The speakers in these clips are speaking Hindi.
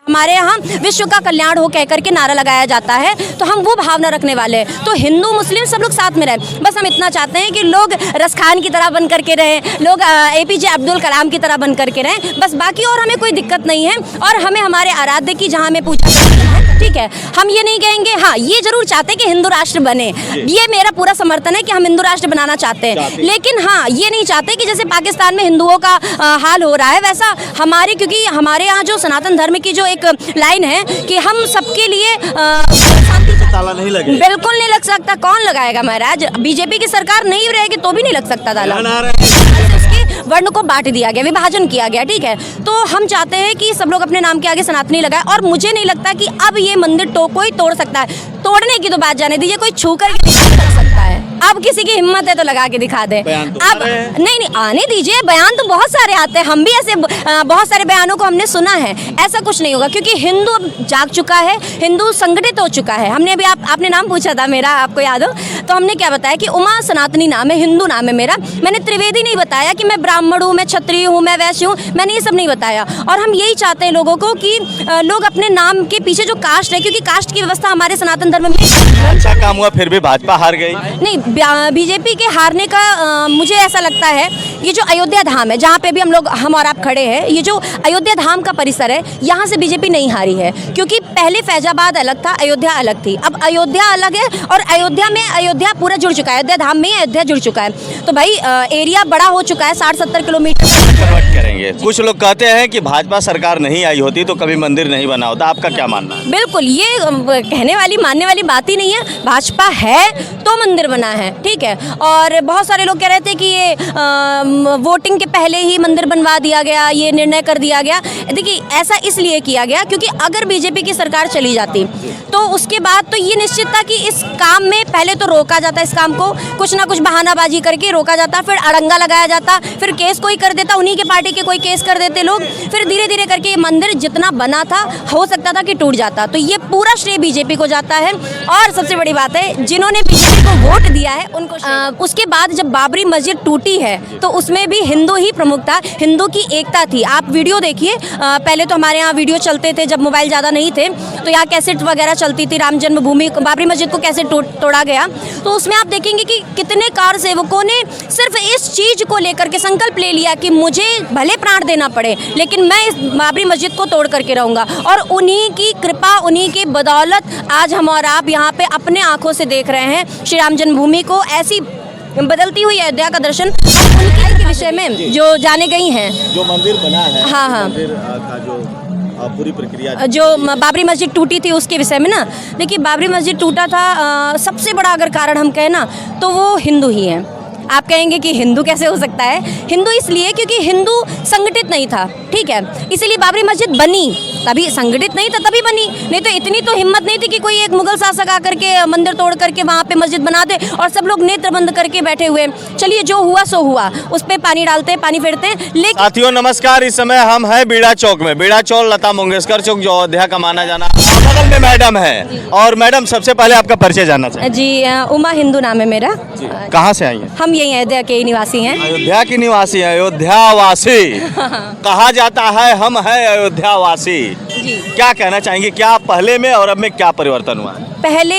हमारे यहाँ विश्व का कल्याण हो कह करके नारा लगाया जाता है, तो हम वो भावना रखने वाले हैं। तो हिंदू मुस्लिम सब लोग साथ में रहें, बस हम इतना चाहते हैं कि लोग रसखान की तरह बन करके रहें, लोग APJ अब्दुल कलाम की तरह बन करके रहें, बस बाकी और हमें कोई दिक्कत नहीं है। और हमें हमारे आराध्य की जहाँ हमें पूजा करनी है, ठीक है, हम ये नहीं कहेंगे, हाँ ये जरूर चाहते हैं कि हिंदू राष्ट्र बने, ये मेरा पूरा समर्थन है कि हम हिंदू राष्ट्र बनाना चाहते हैं, लेकिन हाँ ये नहीं चाहते कि जैसे पाकिस्तान में हिंदुओं का हाल हो रहा है वैसा हमारे, क्योंकि हमारे यहाँ जो सनातन धर्म की जो एक लाइन है कि हम सबके लिए ताला नहीं लगे, बिल्कुल नहीं लग सकता। कौन लगाएगा महाराज? बीजेपी की सरकार नहीं रहेगी तो भी नहीं लग सकता ताला। उसके वर्ण को बांट दिया गया, विभाजन किया गया, ठीक है। तो हम चाहते हैं कि सब लोग अपने नाम के आगे सनातनी लगाए, और मुझे नहीं लगता कि अब ये मंदिर कोई तोड़ सकता है। तोड़ने की तो बात जाने दीजिए, कोई छू करके नहीं कर सकता है। अब किसी की हिम्मत है तो लगा के दिखा दे। अब नहीं आने दीजिए, बयान तो बहुत सारे आते हैं, हम भी ऐसे बहुत सारे बयानों को हमने सुना है। ऐसा कुछ नहीं होगा, क्योंकि हिंदू अब जाग चुका है, हिंदू संगठित हो चुका है। हमने अभी आपने नाम पूछा था मेरा, आपको याद हो, तो हमने क्या बताया कि उमा सनातनी नाम है, हिंदू नाम है मेरा। मैंने त्रिवेदी नहीं बताया कि मैं ब्राह्मण हूँ, मैं क्षत्रिय हूँ, मैं वैश्य हूँ, मैंने ये सब नहीं बताया। और हम यही चाहते हैं लोगों को कि लोग अपने नाम के पीछे जो कास्ट है, क्योंकि कास्ट की व्यवस्था हमारे सनातन धर्म में अच्छा काम हुआ, फिर भी भाजपा हार गई। नहीं, बीजेपी के हारने का मुझे ऐसा लगता है, ये जो अयोध्या धाम है जहाँ पे भी हम और आप खड़े हैं, ये जो अयोध्या धाम का परिसर है, यहाँ से बीजेपी नहीं हारी है, क्योंकि पहले फैजाबाद अलग था, अयोध्या अलग थी। अब अयोध्या अलग है, और अयोध्या पूरा जुड़ चुका है, अयोध्या धाम में अयोध्या जुड़ चुका है। तो भाई एरिया बड़ा हो चुका है, 60-70 किलोमीटर कन्वर्ट करेंगे। कुछ लोग कहते हैं कि भाजपा सरकार नहीं आई होती तो कभी मंदिर नहीं बना होता, आपका क्या मानना है? बिल्कुल, ये कहने वाली मानने वाली बात ही नहीं है। भाजपा है तो मंदिर बना है, ठीक है। और बहुत सारे लोग कह रहे थे कि ये वोटिंग के पहले ही मंदिर बनवा दिया गया, ये निर्णय कर दिया गया। देखिए, ऐसा इसलिए किया गया क्योंकि अगर बीजेपी की सरकार चली जाती तो उसके बाद तो ये निश्चित था कि इस काम में पहले तो रोका जाता, इस काम को कुछ ना कुछ बहानाबाजी करके रोका जाता, फिर अड़ंगा लगाया जाता, फिर केस कोई कर देता, उन्हीं के पार्टी के कोई केस कर देते लोग, फिर धीरे धीरे करके ये मंदिर जितना बना था हो सकता था कि टूट जाता। तो ये पूरा श्रेय बीजेपी को जाता है। और सबसे बड़ी बात है, जिन्होंने बीजेपी को वोट दिया है उनको उसके बाद जब बाबरी मस्जिद टूटी है तो उसमें भी हिंदू ही प्रमुख था, हिंदू की एकता थी। आप वीडियो देखिए, पहले तो हमारे यहाँ वीडियो चलते थे जब मोबाइल ज़्यादा नहीं थे, तो यहाँ कैसेट वगैरह चलती थी, राम जन्मभूमि बाबरी मस्जिद को कैसे तोड़ा गया, तो उसमें आप देखेंगे कि कितने कार सेवकों ने सिर्फ इस चीज़ को लेकर के संकल्प ले लिया कि मुझे भले प्राण देना पड़े लेकिन मैं इस बाबरी मस्जिद को तोड़ करके रहूँगा। और उन्हीं की कृपा, उन्हीं की बदौलत आज हम और आप यहाँ पे अपने आँखों से देख रहे हैं श्री राम जन्मभूमि को, ऐसी बदलती हुई अयोध्या का दर्शन उनके के विषय में जो जाने गई हैं, जो मंदिर बना है, हाँ, मंदिर का जो पूरी प्रक्रिया, जो बाबरी मस्जिद टूटी थी उसके विषय में ना, देखिए बाबरी मस्जिद टूटा था, सबसे बड़ा अगर कारण हम कहें ना तो वो हिंदू ही हैं। आप कहेंगे कि हिंदू कैसे हो सकता है? हिंदू इसलिए क्योंकि हिंदू संगठित नहीं था, ठीक है, इसीलिए बाबरी मस्जिद बनी, तभी संगठित नहीं था तभी बनी, नहीं तो इतनी तो हिम्मत नहीं थी कि कोई एक मुगल शासक आकर के मंदिर तोड़ करके वहाँ पे मस्जिद बना दे और सब लोग नेत्र बंद करके बैठे हुए। चलिए, जो हुआ सो हुआ, उस पर पानी डालते हैं, पानी फेरते हैं। लेकिन साथियों नमस्कार, इस समय हम हैं बीड़ा चौक में, बीड़ा चौक लता मंगेशकर चौक जो अयोध्या का माना जाना। बगल में मैडम है, और मैडम सबसे पहले आपका परिचय जानना चाहिए। जी, उमा हिंदू नाम है मेरा। कहाँ से आई हैं? हम यही अयोध्या के निवासी हैं। अयोध्या की निवासी है, अयोध्यावासी कहा जाता है, हम है अयोध्यावासी। क्या कहना चाहेंगे, क्या पहले में और अब में क्या परिवर्तन हुआ है? पहले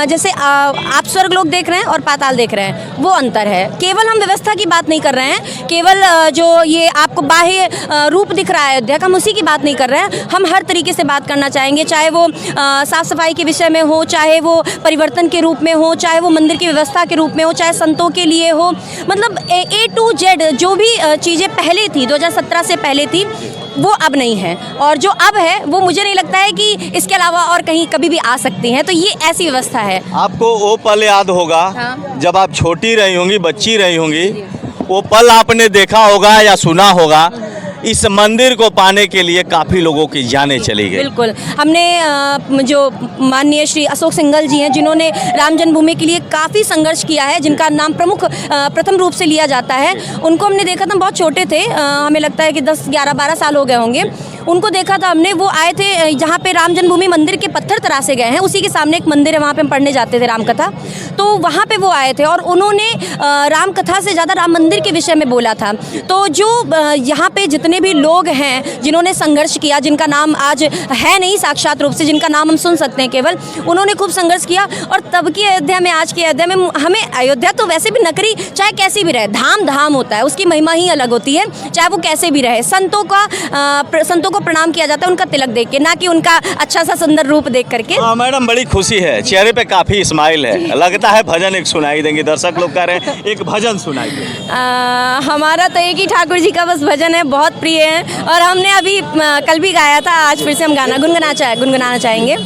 जैसे आप स्वर्ग लोक देख रहे हैं और पाताल देख रहे हैं, वो अंतर है। केवल हम व्यवस्था की बात नहीं कर रहे हैं, केवल जो ये आपको बाह्य रूप दिख रहा है अयोध्या का, हम उसी की बात नहीं कर रहे हैं। हम हर तरीके से बात करना चाहेंगे, चाहे वो साफ सफाई के विषय में हो, चाहे वो परिवर्तन के रूप में हो, चाहे वो मंदिर की व्यवस्था के रूप में हो, चाहे संतों के लिए हो, मतलब A to Z जो भी चीज़ें पहले थी, 2017 से पहले थी, वो अब नहीं है। और जो अब है वो मुझे नहीं लगता है कि इसके अलावा और कहीं कभी भी आ सकती हैं। तो ये ऐसी व्यवस्था है। आपको वो पल याद होगा, हाँ। जब आप छोटी रही होंगी, बच्ची रही होंगी, वो पल आपने देखा होगा या सुना होगा, इस मंदिर को पाने के लिए काफ़ी लोगों की जानें चली गई। बिल्कुल, हमने जो माननीय श्री अशोक सिंघल जी हैं, जिन्होंने राम जन्मभूमि के लिए काफ़ी संघर्ष किया है, जिनका नाम प्रमुख प्रथम रूप से लिया जाता है, उनको हमने देखा था, बहुत छोटे थे, हमें लगता है कि 10, 11, 12 साल हो गए होंगे। उनको देखा था हमने, वो आए थे जहाँ पे राम जन्मभूमि मंदिर के पत्थर तरासे गए हैं, उसी के सामने एक मंदिर है, वहाँ पे हम पढ़ने जाते थे राम कथा, तो वहाँ पे वो आए थे और उन्होंने राम कथा से ज़्यादा राम मंदिर के विषय में बोला था। तो जो यहाँ पे जितने भी लोग हैं जिन्होंने संघर्ष किया, जिनका नाम आज है नहीं साक्षात रूप से, जिनका नाम हम सुन सकते हैं केवल, उन्होंने खूब संघर्ष किया। और तब की अयोध्या में, आज की अयोध्या में, हमें अयोध्या तो वैसे भी नगरी चाहे कैसी भी रहे, धाम धाम होता है, उसकी महिमा ही अलग होती है, चाहे वो कैसे भी रहे। संतों को प्रणाम किया जाता है उनका तिलक देख के, ना कि उनका अच्छा सा सुंदर रूप देख करके। हाँ मैडम, बड़ी खुशी है, चेहरे पे काफी स्माइल है, लगता है भजन एक सुनाई देंगे, दर्शक लोग कह रहे हैं एक भजन सुनाइए। हमारा तो एक ही ठाकुर जी का बस भजन है, बहुत प्रिय है, और हमने अभी कल भी गाया था, आज फिर से हम गाना गुनगुनाना चाहेंगे।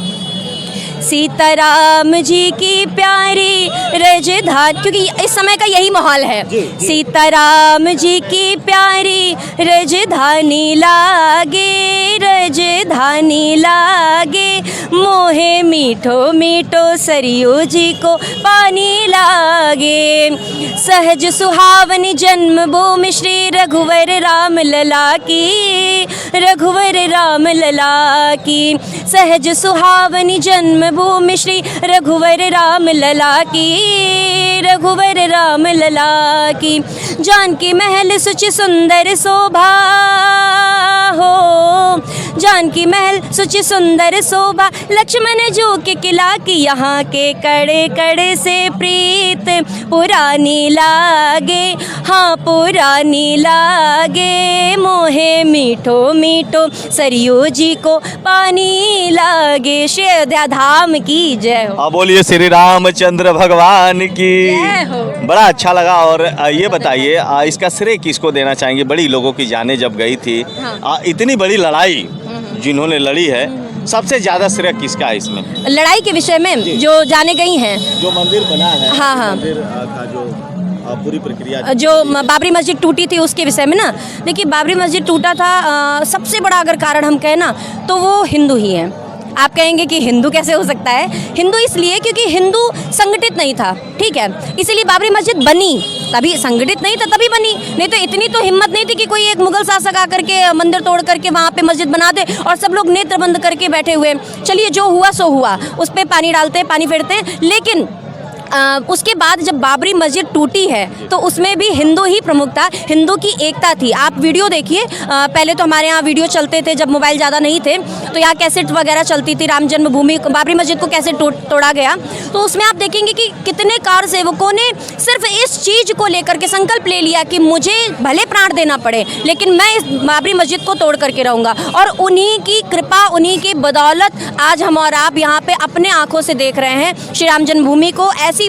सीताराम जी की प्यारी रजधानी, क्योंकि इस समय का यही माहौल है। सीताराम जी की प्यारी रजधानी लागे, रजधानी लागे, मोहे मीठो मीठो सरयू जी को पानी लागे। सहज सुहावनी जन्मभूमि श्री रघुवर राम लला की, रघुवर राम लला की। सहज सुहावनी जन्मभूमि श्री रघुवर राम लला की, रघुवर राम लला की। जानकी महल सुचि सुंदर शोभा हो, जानकी महल सुचि सुंदर शोभा, लक्ष्मण जो के किला की, यहाँ के कड़े कड़े से प्रीत पुरानी लागे, हाँ पुरानी लागे, मोहे मीठो मीठो सरयू जी को पानी लागे। श्री अयोध्या धाम की जय हो। आप बोलिए श्री रामचंद्र भगवान की जय हो। बड़ा अच्छा लगा। और ये बताइए इसका श्रेय किसको देना चाहेंगे? बड़ी लोगों की जानें जब गई थी, हाँ। इतनी बड़ी लड़ाई जिन्होंने लड़ी है, सबसे ज्यादा श्रेय किसका है इसमें? लड़ाई के विषय में जो जाने गई हैं, जो मंदिर बना है, हाँ, हाँ। मंदिर का जो पूरी प्रक्रिया, जो बाबरी मस्जिद टूटी थी उसके विषय में ना, देखिए बाबरी मस्जिद टूटा था, सबसे बड़ा अगर कारण हम कहें ना तो वो हिंदू ही है। आप कहेंगे कि हिंदू कैसे हो सकता है? हिंदू इसलिए क्योंकि हिंदू संगठित नहीं था, ठीक है, इसीलिए बाबरी मस्जिद बनी, तभी संगठित नहीं था तभी बनी, नहीं तो इतनी तो हिम्मत नहीं थी कि कोई एक मुगल शासक आकर के मंदिर तोड़ करके वहाँ पे मस्जिद बना दे और सब लोग नेत्र बंद करके बैठे हुए। चलिए जो हुआ सो हुआ, उस पर पानी डालते हैं, पानी फेरते हैं, लेकिन उसके बाद जब बाबरी मस्जिद टूटी है तो उसमें भी हिंदू ही प्रमुख था, हिंदू की एकता थी। आप वीडियो देखिए, पहले तो हमारे यहाँ वीडियो चलते थे जब मोबाइल ज़्यादा नहीं थे, तो यहाँ कैसेट वगैरह चलती थी, राम जन्मभूमि बाबरी मस्जिद को कैसे तोड़ा गया, तो उसमें आप देखेंगे कि कितने कार सेवकों ने सिर्फ इस चीज़ को लेकर के संकल्प ले लिया कि मुझे भले प्राण देना पड़े लेकिन मैं इस बाबरी मस्जिद को तोड़ करके रहूँगा। और उन्हीं की कृपा, उन्हीं की बदौलत आज हम और आप यहाँ पे अपने आँखों से देख रहे हैं श्री राम जन्मभूमि को, ऐसी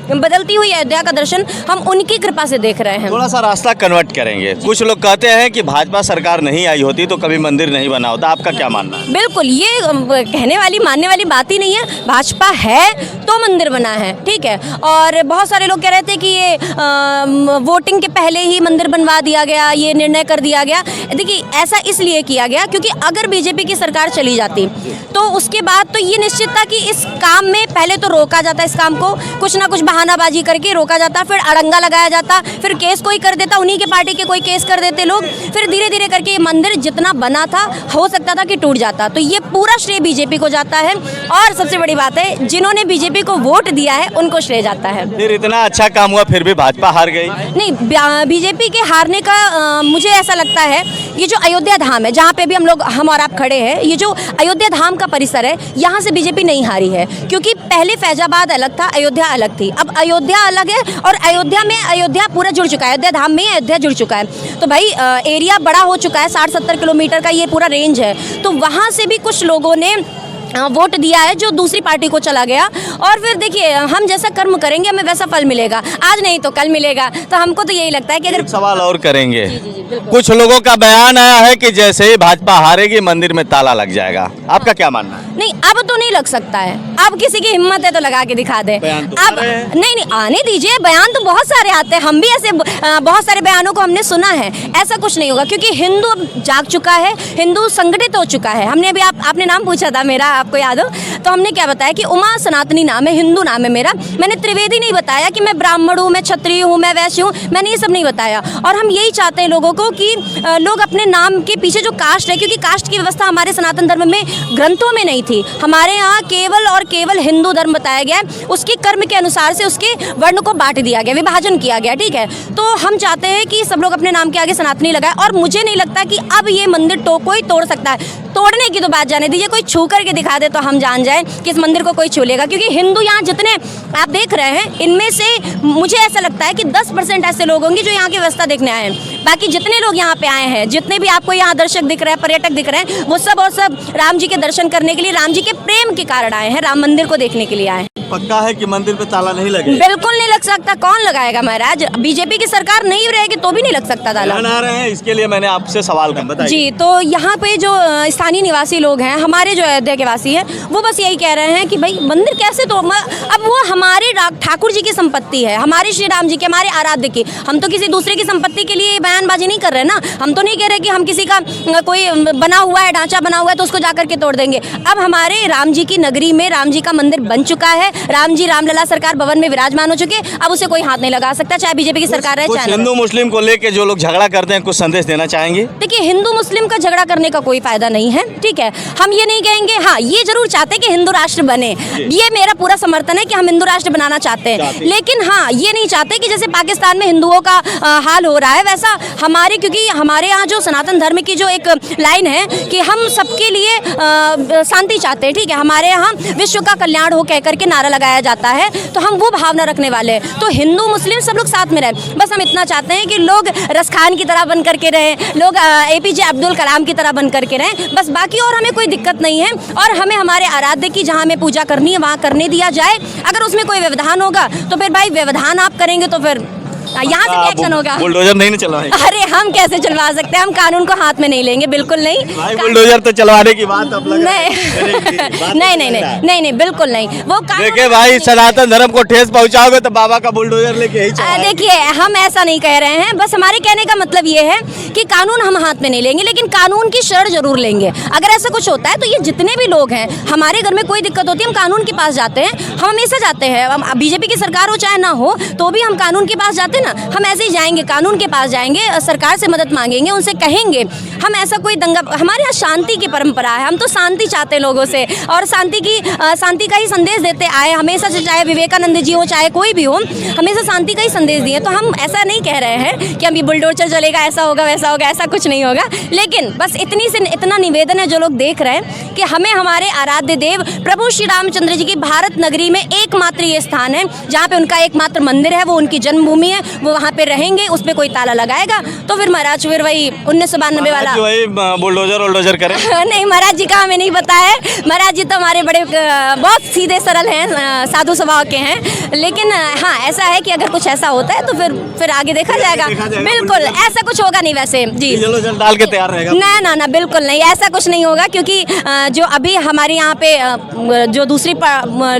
बदलती हुई अयोध्या का दर्शन हम उनकी कृपा से देख रहे हैं। थोड़ा सा रास्ता कन्वर्ट करेंगे। कुछ लोग कहते हैं कि भाजपा सरकार नहीं आई होती तो कभी मंदिर नहीं बना होता, आपका क्या मानना है? बिल्कुल, ये कहने वाली मानने वाली बात ही नहीं है। भाजपा है तो मंदिर बना है, ठीक है। और बहुत सारे लोग कह रहे थे कि ये वोटिंग के पहले ही मंदिर बनवा दिया गया, ये निर्णय कर दिया गया। देखिए ऐसा इसलिए किया गया क्योंकि अगर बीजेपी की सरकार चली जाती तो उसके बाद तो ये निश्चित था कि इस काम में पहले तो रोका जाता, इस काम को कुछ ना कुछ बहानाबाजी करके रोका जाता, फिर अड़ंगा लगाया जाता, फिर केस कोई कर देता, उन्हीं के पार्टी के कोई केस कर देते लोग, फिर धीरे धीरे करके ये मंदिर जितना बना था हो सकता था कि टूट जाता। तो ये पूरा श्रेय बीजेपी को जाता है और सबसे बड़ी बात है जिन्होंने बीजेपी को वोट दिया है उनको श्रेय जाता है। फिर इतना अच्छा काम हुआ फिर भी भाजपा हार गई? नहीं, बीजेपी के हारने का मुझे ऐसा लगता है, ये जो अयोध्या धाम है जहाँ पे भी हम और आप खड़े हैं, ये जो अयोध्या धाम का परिसर है यहाँ से बीजेपी नहीं हारी है, क्योंकि पहले फैजाबाद अलग था, अयोध्या अलग थी, अब अयोध्या अलग है और अयोध्या पूरा जुड़ चुका है, अयोध्या धाम में अयोध्या जुड़ चुका है। तो भाई एरिया बड़ा हो चुका है, 60-70 किलोमीटर का ये पूरा रेंज है, तो वहाँ से भी कुछ लोगों ने वोट दिया है जो दूसरी पार्टी को चला गया। और फिर देखिए हम जैसा कर्म करेंगे हमें वैसा फल मिलेगा, आज नहीं तो कल मिलेगा। तो हमको तो यही लगता है कि अगर एक सवाल और करेंगे, कुछ लोगों का बयान आया है कि जैसे ही भाजपा हारेगी मंदिर में ताला लग जाएगा, आपका क्या मानना है? नहीं, अब तो नहीं लग सकता है, अब किसी की हिम्मत है तो लगा के दिखा दे। अब नहीं आने दीजिए, बयान तो बहुत सारे आते हैं, हम भी ऐसे बहुत सारे बयानों को हमने सुना है। ऐसा कुछ नहीं होगा क्योंकि हिंदू अब जाग चुका है, हिंदू संगठित हो चुका है। हमने अभी आपने नाम पूछा था मेरा, आपको याद हो, तो हमने क्या बताया कि उमा सनातनी नाम है, हिंदू नाम है मेरा। मैंने त्रिवेदी नहीं बताया कि मैं ब्राह्मण हूँ, मैं क्षत्रिय हूँ, मैं वैश्य हूँ, मैंने ये सब नहीं बताया। और हम यही चाहते हैं लोगों को कि लोग अपने नाम के पीछे जो कास्ट है, क्योंकि कास्ट की व्यवस्था हमारे सनातन धर्म में ग्रंथों में नहीं थी, हमारे यहाँ केवल और केवल हिंदू धर्म बताया गया है, उसके कर्म के अनुसार से उसके वर्ण को बांट दिया गया, विभाजन किया गया, ठीक है। तो हम चाहते हैं कि सब लोग अपने नाम के आगे सनातनी लगाए, और मुझे नहीं लगता कि अब ये मंदिर कोई तोड़ सकता है। तोड़ने की तो बात जाने दीजिए, कोई छू करके दिखा दे तो हम जान जाएं कि इस मंदिर को कोई छू लेगा, क्योंकि हिंदू यहाँ जितने आप देख रहे हैं, इनमें से मुझे ऐसा लगता है कि 10% ऐसे लोग होंगे जो यहाँ की व्यवस्था देखने आए हैं। बाकी जितने लोग यहाँ पे आए हैं, जितने भी आपको यहाँ दर्शक दिख रहे हैं, पर्यटक दिख रहे हैं, वो सब और सब राम जी के दर्शन करने के लिए, राम जी के प्रेम के कारण आए हैं, राम मंदिर को देखने के लिए आए हैं। पक्का है कि मंदिर पे ताला नहीं लगेगा? बिल्कुल नहीं लग सकता। कौन लगाएगा महाराज? बीजेपी की सरकार नहीं रहेगी तो भी नहीं लग सकता ताला। आ रहे हैं, इसके लिए मैंने आपसे सवाल कर बताइए। जी, तो यहाँ पे जो स्थानीय निवासी लोग हैं, हमारे जो अयोध्या के वासी हैं, वो बस यही कह रहे हैं कि भाई मंदिर कैसे तो अब वो हमारे ठाकुर जी की संपत्ति है, हमारे श्री राम जी के, हमारे आराध्य की। हम तो किसी दूसरे की संपत्ति के लिए बयानबाजी नहीं कर रहे ना। हम तो नहीं कह रहे कि हम किसी का कोई बना हुआ है, ढांचा बना हुआ है तो उसको जाकर के तोड़ देंगे। अब हमारे राम जी की नगरी में राम जी का मंदिर बन चुका है, राम जी रामलला सरकार भवन में विराजमान हो चुके, अब उसे कोई हाथ नहीं लगा सकता, चाहे बीजेपी की सरकार है, चाहे हिंदू मुस्लिम को लेके जो लोग झगड़ा करते हैं, कुछ संदेश देना चाहेंगे? देखिए, हिंदू मुस्लिम का झगड़ा करने का कोई फायदा नहीं है, ठीक है। हम ये नहीं कहेंगे, हाँ ये जरूर चाहते हैं कि हिंदू राष्ट्र बने, ये मेरा पूरा समर्थन है कि हम हिंदू राष्ट्र बनाना चाहते हैं, लेकिन हाँ ये नहीं चाहते कि जैसे पाकिस्तान में हिंदुओं का हाल हो रहा है वैसा हमारे, क्योंकि हमारे यहाँ जो सनातन धर्म की जो एक लाइन है कि हम सबके लिए शांति चाहते हैं, ठीक है। हमारे यहाँ विश्व का कल्याण हो कह करके नारा लगाया जाता है, तो हम वो भावना रखने वाले हैं। तो हिंदू मुस्लिम सब लोग साथ में रहें, बस हम इतना चाहते हैं कि लोग रसखान की तरह बन करके रहें, लोग APJ अब्दुल कलाम की तरह बन करके रहें, बस। बाकी और हमें कोई दिक्कत नहीं है, और हमें हमारे आराध्य की जहाँ हमें पूजा करनी है वहाँ करने दिया जाए। अगर उसमें कोई व्यवधान होगा तो फिर भाई व्यवधान आप करेंगे तो फिर यहाँ से क्या एक्शन होगा? बुलडोजर नहीं चलवाएंगे? अरे हम कैसे चलवा सकते हैं, हम कानून को हाथ में नहीं लेंगे, बिल्कुल नहीं। बुलडोजर तो चलवाने की बात अब लग नहीं, बिल्कुल नहीं। वो देखिए भाई, सनातन धर्म को ठेस पहुंचाओगे तो बाबा का बुलडोजर लेके ही चलाएंगे। देखिए, हम ऐसा नहीं कह रहे हैं, बस हमारे कहने का मतलब ये है कि कानून हम हाथ में नहीं लेंगे, लेकिन कानून की शरण जरूर लेंगे। अगर ऐसा कुछ होता है तो ये जितने भी लोग हैं, हमारे घर में कोई दिक्कत होती है, हम कानून के पास जाते हैं, हम हमेशा जाते हैं। बीजेपी की सरकार हो चाहे ना हो, तो भी हम कानून के पास जाते हैं ना, हम ऐसे ही जाएंगे, कानून के पास जाएंगे, सरकार से मदद मांगेंगे, उनसे कहेंगे। हम ऐसा कोई दंगा, हमारे यहाँ शांति की परंपरा है, हम तो शांति चाहते हैं लोगों से, और शांति का ही संदेश देते आए हमेशा से, चाहे विवेकानंद जी हो चाहे कोई भी हो, हमेशा शांति का ही संदेश दिए। तो हम ऐसा नहीं कह रहे हैं कि अभी बुलडोजर चलेगा, ऐसा होगा वैसा होगा, ऐसा कुछ नहीं होगा। लेकिन बस इतना निवेदन है जो लोग देख रहे हैं कि हमें हमारे आराध्य देव प्रभु श्री रामचंद्र जी की भारत नगरी में एकमात्र ये स्थान है जहाँ पे उनका एकमात्र मंदिर है, वो उनकी जन्मभूमि है, वो वहाँ पे रहेंगे, उस पर कोई ताला लगाएगा तो फिर महाराज फिर वही 1992 वाला वही बुलडोजर करें। नहीं महाराज जी का हमें नहीं पता है, महाराज जी तो हमारे बड़े बहुत सीधे सरल हैं, साधु स्वभाव के हैं। लेकिन हाँ ऐसा है कि अगर कुछ ऐसा होता है तो फिर आगे देखा जाएगा। बिल्कुल ऐसा कुछ होगा नहीं वैसे जी, जल डाल के तैयार रहेगा। ना बिल्कुल नहीं, ऐसा कुछ नहीं होगा, क्योंकि जो अभी हमारे यहाँ पे जो दूसरी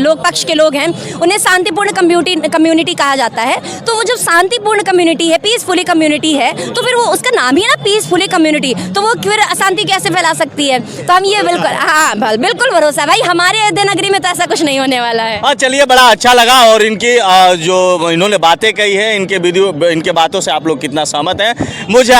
लोक पक्ष के लोग हैं उन्हें शांतिपूर्ण कम्युनिटी कहा जाता है। तो वो जब शांतिपूर्ण कम्युनिटी है, पीसफुली कम्युनिटी है, तो फिर वो उसका नाम ही है ना पीसफुली कम्युनिटी, तो वो फिर अशांति कैसे फैला सकती है? तो हम ये बिल्कुल बिल्कुल भरोसा है भाई, हमारे अयोध्या नगरी में तो ऐसा कुछ नहीं होने वाला है। हाँ चलिए, बड़ा अच्छा लगा। और इनकी जो इन्होंने बातें कही है, इनके बातों से आप लोग कितना सहमत हैं मुझे